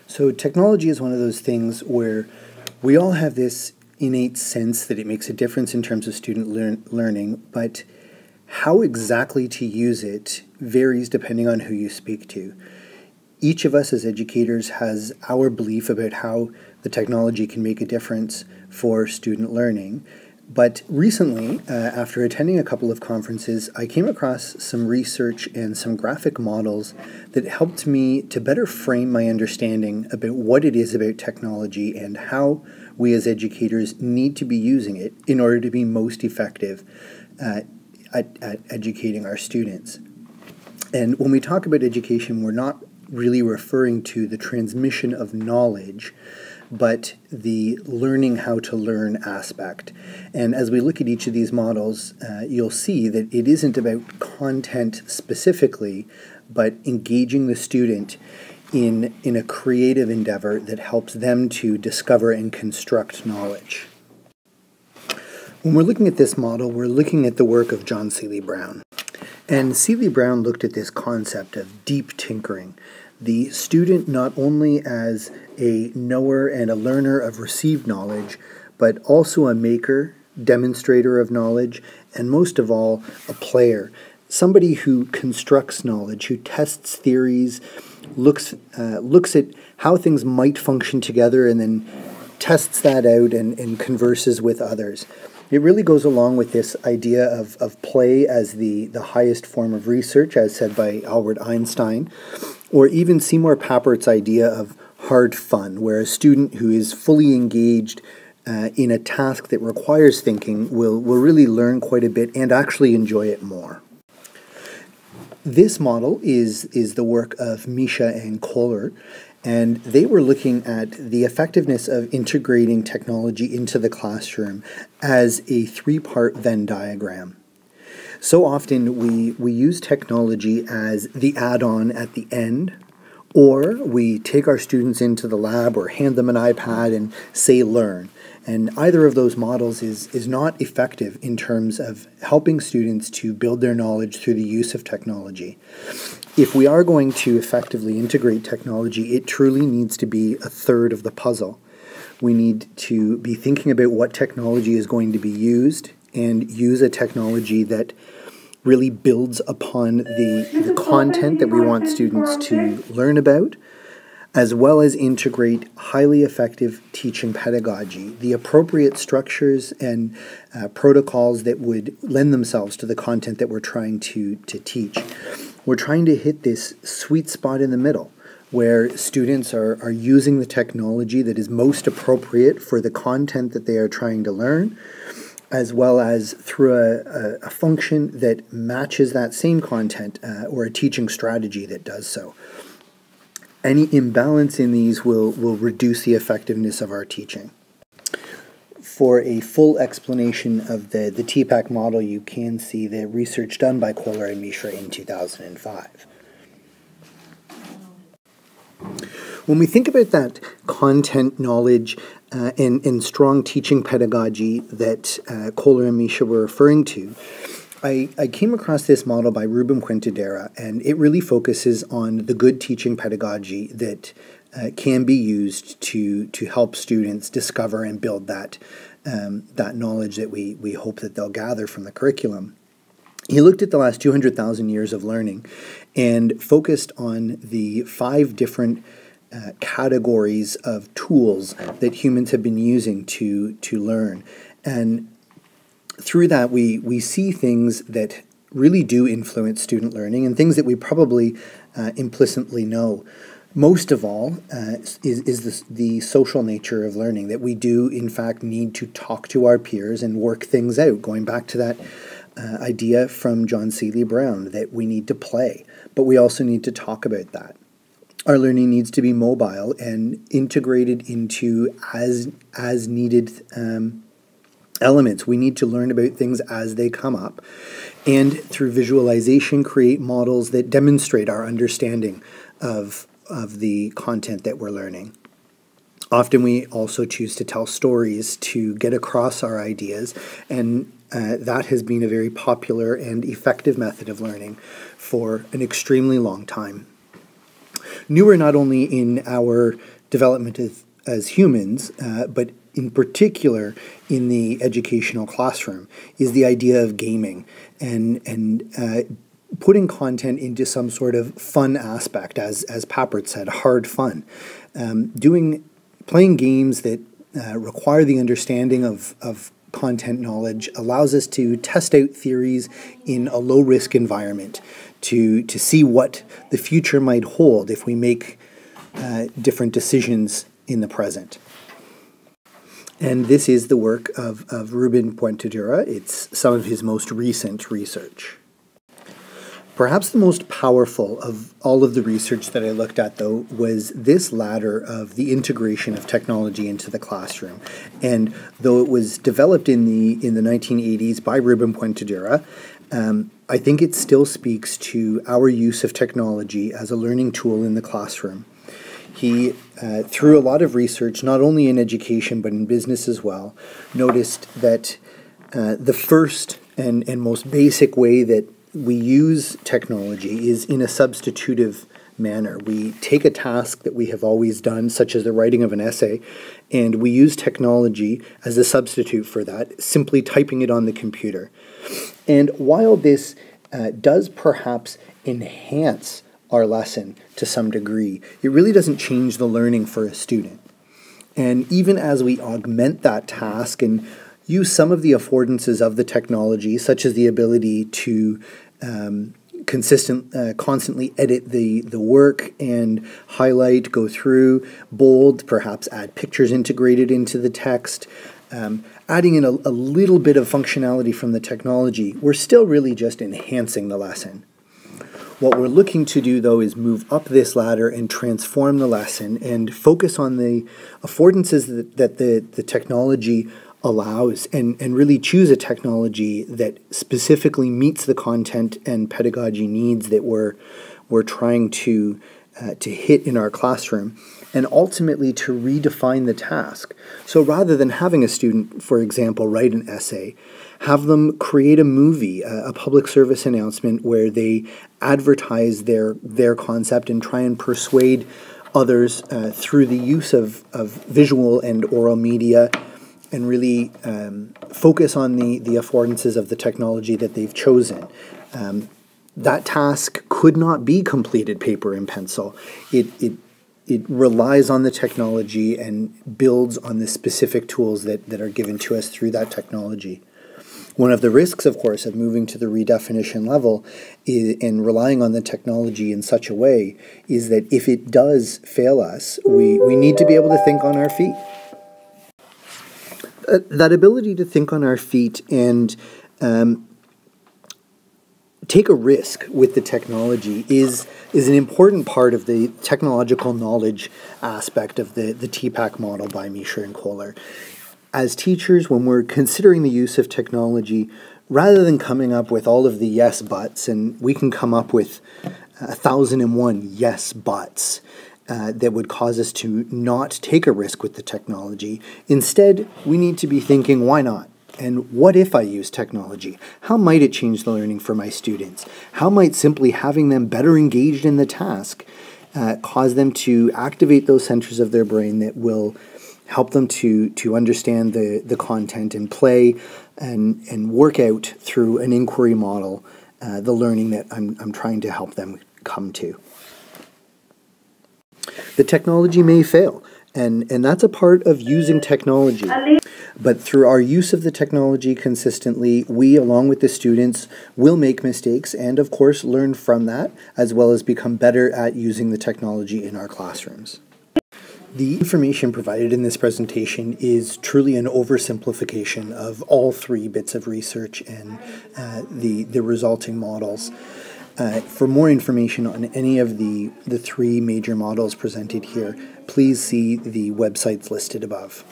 So technology is one of those things where we all have this innate sense that it makes a difference in terms of student learning, but how exactly to use it varies depending on who you speak to. Each of us as educators has our belief about how the technology can make a difference for student learning. But recently, after attending a couple of conferences, I came across some research and some graphic models that helped me to better frame my understanding about what it is about technology and how we as educators need to be using it in order to be most effective at educating our students. And when we talk about education, we're not really referring to the transmission of knowledge, but the learning how to learn aspect. And as we look at each of these models, you'll see that it isn't about content specifically, but engaging the student in a creative endeavor that helps them to discover and construct knowledge. When we're looking at this model, we're looking at the work of John Seely Brown. And Seely Brown looked at this concept of deep tinkering. The student not only as a knower and a learner of received knowledge, but also a maker, demonstrator of knowledge, and most of all, a player. Somebody who constructs knowledge, who tests theories, looks at how things might function together and then tests that out and converses with others. It really goes along with this idea of play as the highest form of research, as said by Albert Einstein, or even Seymour Papert's idea of hard fun, where a student who is fully engaged in a task that requires thinking will really learn quite a bit and actually enjoy it more. This model is the work of Misha and Kohler, and they were looking at the effectiveness of integrating technology into the classroom as a three-part Venn diagram. So often we use technology as the add-on at the end, or we take our students into the lab or hand them an iPad and say learn. And either of those models is not effective in terms of helping students to build their knowledge through the use of technology. If we are going to effectively integrate technology, it truly needs to be a third of the puzzle. We need to be thinking about what technology is going to be used and use a technology that really builds upon the content that we want students to learn about, as well as integrate highly effective teaching pedagogy, the appropriate structures and protocols that would lend themselves to the content that we're trying to teach. We're trying to hit this sweet spot in the middle, where students are using the technology that is most appropriate for the content that they are trying to learn, as well as through a function that matches that same content or a teaching strategy that does so. Any imbalance in these will reduce the effectiveness of our teaching. For a full explanation of the TPAC model, you can see the research done by Kohler and Mishra in 2005. When we think about that content knowledge and strong teaching pedagogy that Kohler and Mishra were referring to, I came across this model by Rubem Quintadera, and it really focuses on the good teaching pedagogy that can be used to help students discover and build that knowledge that we hope that they'll gather from the curriculum. He looked at the last 200,000 years of learning and focused on the 5 different categories of tools that humans have been using to learn. And through that, we see things that really do influence student learning and things that we probably implicitly know. Most of all is the social nature of learning, that we do, in fact, need to talk to our peers and work things out, going back to that idea from John Seely Brown, that we need to play, but we also need to talk about that. Our learning needs to be mobile and integrated into as needed elements. We need to learn about things as they come up, and through visualization create models that demonstrate our understanding of the content that we're learning. Often we also choose to tell stories to get across our ideas, and that has been a very popular and effective method of learning for an extremely long time. Newer not only in our development as humans, but in particular in the educational classroom, is the idea of gaming and putting content into some sort of fun aspect, as Papert said, hard fun. Playing games that require the understanding of content knowledge allows us to test out theories in a low-risk environment, to see what the future might hold if we make different decisions in the present. And this is the work of Ruben Puentedura. It's some of his most recent research. Perhaps the most powerful of all of the research that I looked at, though, was this ladder of the integration of technology into the classroom. And though it was developed in the 1980s by Ruben Puentedura, I think it still speaks to our use of technology as a learning tool in the classroom. He, through a lot of research, not only in education but in business as well, noticed that the first and most basic way that we use technology is in a substitutive manner. We take a task that we have always done, such as the writing of an essay, and we use technology as a substitute for that, simply typing it on the computer. And while this does perhaps enhance our lesson to some degree, it really doesn't change the learning for a student. And even as we augment that task and use some of the affordances of the technology, such as the ability to constantly edit the work and highlight, go through, bold, perhaps add pictures integrated into the text, adding in a little bit of functionality from the technology, we're still really just enhancing the lesson. What we're looking to do, though, is move up this ladder and transform the lesson and focus on the affordances that the technology allows, and really choose a technology that specifically meets the content and pedagogy needs that we're trying to hit in our classroom, and ultimately to redefine the task. So rather than having a student, for example, write an essay, have them create a movie, a public service announcement where they advertise their concept and try and persuade others through the use of visual and oral media, and really focus on the affordances of the technology that they've chosen. That task could not be completed paper and pencil. It relies on the technology and builds on the specific tools that are given to us through that technology. One of the risks, of course, of moving to the redefinition level and relying on the technology in such a way is that if it does fail us, we need to be able to think on our feet. That ability to think on our feet and take a risk with the technology is an important part of the technological knowledge aspect of the TPAC model by Mishra and Kohler. As teachers, when we're considering the use of technology, rather than coming up with all of the yes buts, and we can come up with 1,001 yes buts that would cause us to not take a risk with the technology, instead we need to be thinking, why not? And what if I use technology? How might it change the learning for my students? How might simply having them better engaged in the task cause them to activate those centers of their brain that will help them to understand the content and play and work out through an inquiry model the learning that I'm trying to help them come to. The technology may fail, and that's a part of using technology. But through our use of the technology consistently, we, along with the students, will make mistakes and, of course, learn from that, as well as become better at using the technology in our classrooms. The information provided in this presentation is truly an oversimplification of all three bits of research and the resulting models. For more information on any of the three major models presented here, please see the websites listed above.